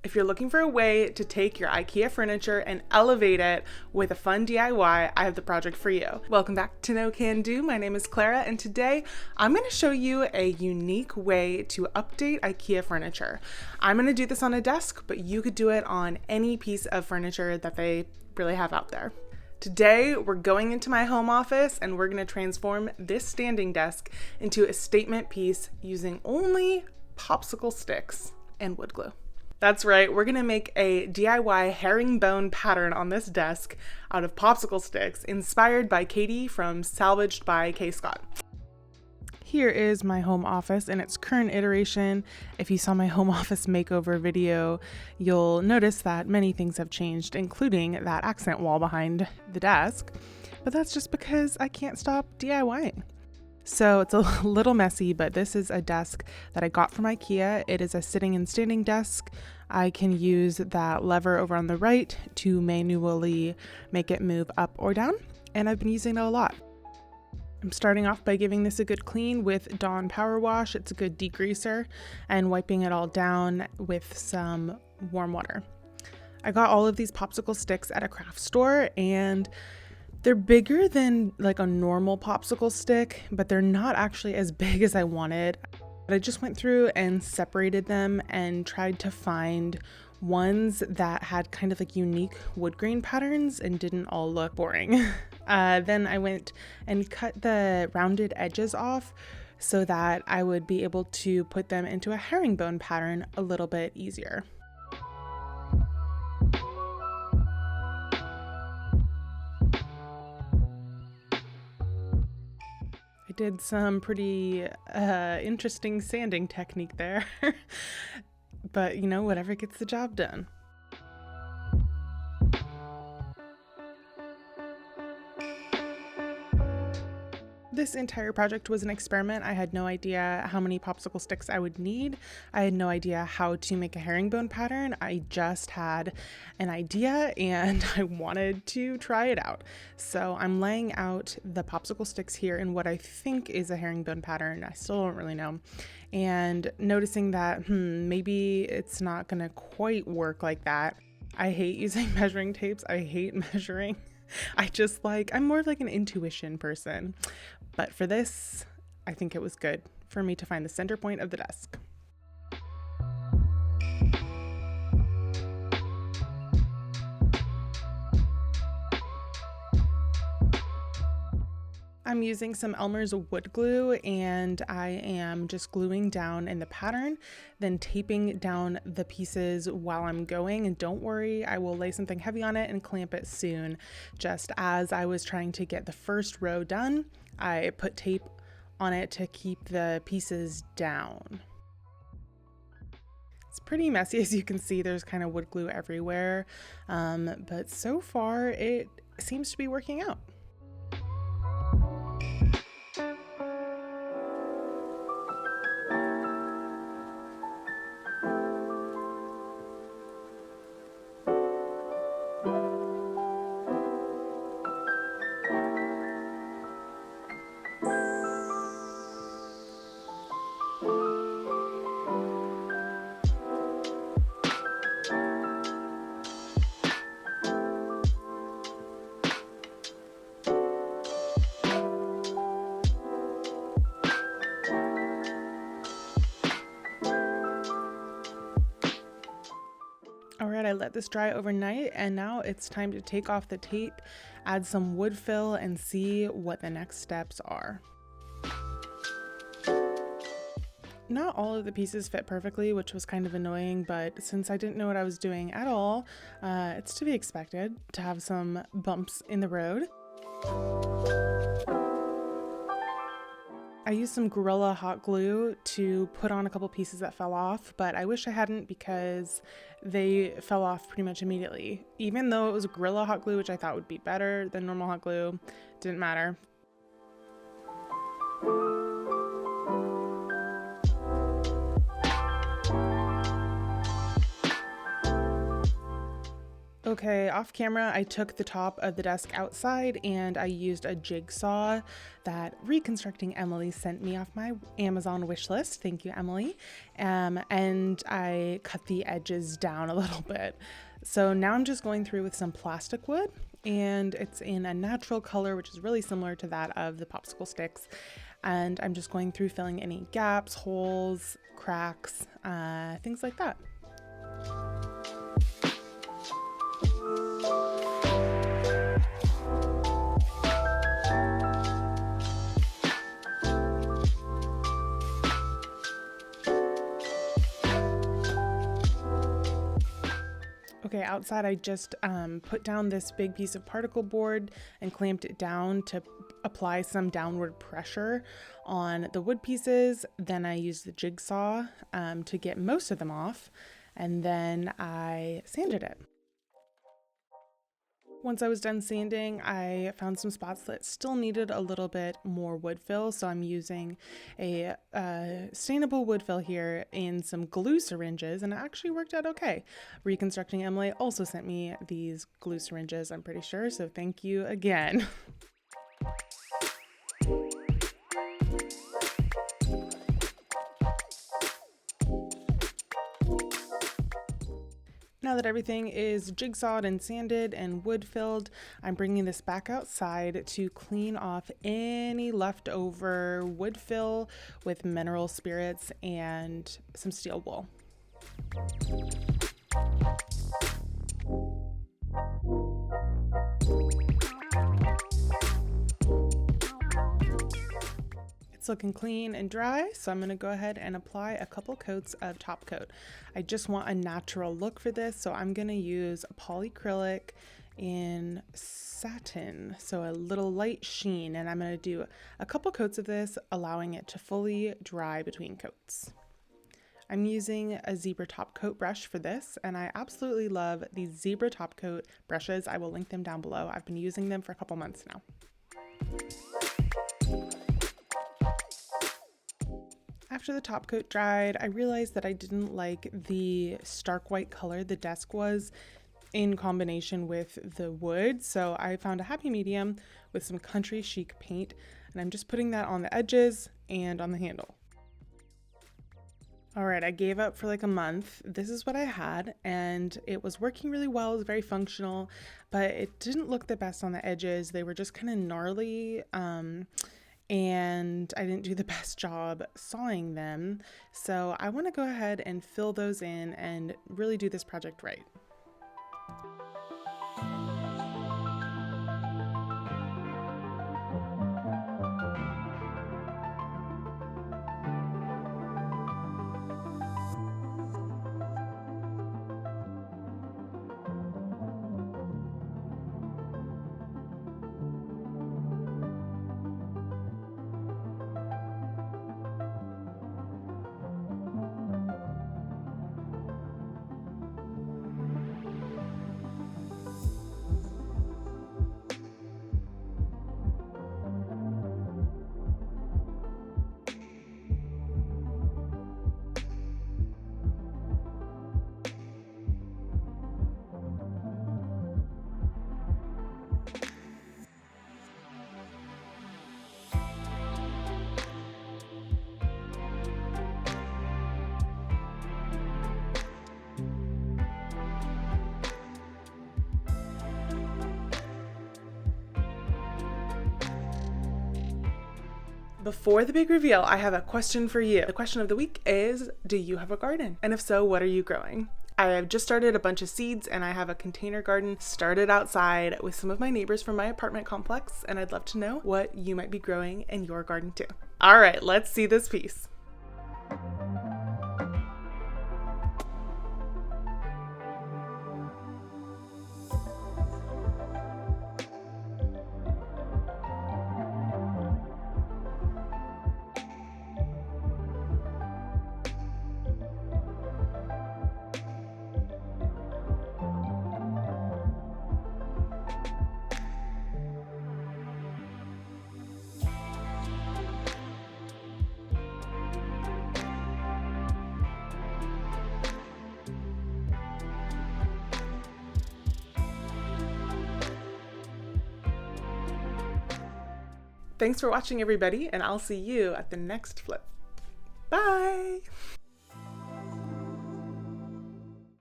If you're looking for a way to take your IKEA furniture and elevate it with a fun DIY, I have the project for you. Welcome back to No Can Do. My name is Clara, and today I'm going to show you a unique way to update IKEA furniture. I'm going to do this on a desk, but you could do it on any piece of furniture that they really have out there. Today, we're going into my home office and we're going to transform this standing desk into a statement piece using only popsicle sticks and wood glue. That's right, we're gonna make a DIY herringbone pattern on this desk out of popsicle sticks, inspired by Katie from Salvaged by K. Scott. Here is my home office in its current iteration. If you saw my home office makeover video, you'll notice that many things have changed, including that accent wall behind the desk, but that's just because I can't stop DIYing. So it's a little messy, but this is a desk that I got from IKEA. It is a sitting and standing desk. I can use that lever over on the right to manually make it move up or down, and I've been using it a lot. I'm starting off by giving this a good clean with Dawn Power Wash. It's a good degreaser, and wiping it all down with some warm water. I got all of these popsicle sticks at a craft store, and they're bigger than like a normal popsicle stick, but they're not actually as big as I wanted. But I just went through and separated them and tried to find ones that had kind of like unique wood grain patterns and didn't all look boring. Then I went and cut the rounded edges off so that I would be able to put them into a herringbone pattern a little bit easier. Did some pretty interesting sanding technique there, but you know, whatever gets the job done. This entire project was an experiment. I had no idea how many popsicle sticks I would need. I had no idea how to make a herringbone pattern. I just had an idea and I wanted to try it out. So I'm laying out the popsicle sticks here in what I think is a herringbone pattern. I still don't really know. And noticing that, maybe it's not gonna quite work like that. I hate using measuring tapes. I hate measuring. I'm more of like an intuition person. But for this, I think it was good for me to find the center point of the desk. I'm using some Elmer's wood glue, and I am just gluing down in the pattern, then taping down the pieces while I'm going. And don't worry, I will lay something heavy on it and clamp it soon. Just as I was trying to get the first row done, I put tape on it to keep the pieces down. It's pretty messy, as you can see. There's kind of wood glue everywhere, but so far it seems to be working out. All right, I let this dry overnight, and now it's time to take off the tape, add some wood fill, and see what the next steps are. Not all of the pieces fit perfectly, which was kind of annoying, but since I didn't know what I was doing at all, it's to be expected to have some bumps in the road. I used some Gorilla hot glue to put on a couple pieces that fell off, but I wish I hadn't because they fell off pretty much immediately. Even though it was Gorilla hot glue, which I thought would be better than normal hot glue, didn't matter. Okay, off camera, I took the top of the desk outside and I used a jigsaw that Reconstructing Emily sent me off my Amazon wish list. Thank you, Emily. And I cut the edges down a little bit. So now I'm just going through with some plastic wood, and it's in a natural color, which is really similar to that of the popsicle sticks. And I'm just going through filling any gaps, holes, cracks, things like that. Okay, outside I just put down this big piece of particle board and clamped it down to apply some downward pressure on the wood pieces. Then I used the jigsaw to get most of them off, and then I sanded it. Once I was done sanding, I found some spots that still needed a little bit more wood fill, so I'm using a stainable wood fill here in some glue syringes, and it actually worked out okay. Reconstructing Emily also sent me these glue syringes, I'm pretty sure, so thank you again. Now that everything is jigsawed and sanded and wood filled, I'm bringing this back outside to clean off any leftover wood fill with mineral spirits and some steel wool. It's looking clean and dry, so I'm going to go ahead and apply a couple coats of top coat. I just want a natural look for this, so I'm going to use polyacrylic in satin, so a little light sheen, and I'm going to do a couple coats of this, allowing it to fully dry between coats. I'm using a zebra top coat brush for this, and I absolutely love these zebra top coat brushes. I will link them down below. I've been using them for a couple months now. After the top coat dried, I realized that I didn't like the stark white color the desk was in combination with the wood, so I found a happy medium with some country chic paint, and I'm just putting that on the edges and on the handle. All right, I gave up for like a month. This is what I had, and it was working really well. It was very functional, but it didn't look the best on the edges. They were just kind of gnarly, and I didn't do the best job sawing them. So I want to go ahead and fill those in and really do this project right. Before the big reveal, I have a question for you. The question of the week is, do you have a garden? And if so, what are you growing? I have just started a bunch of seeds, and I have a container garden started outside with some of my neighbors from my apartment complex, and I'd love to know what you might be growing in your garden too. All right, let's see this piece. Thanks for watching, everybody, and I'll see you at the next flip. Bye!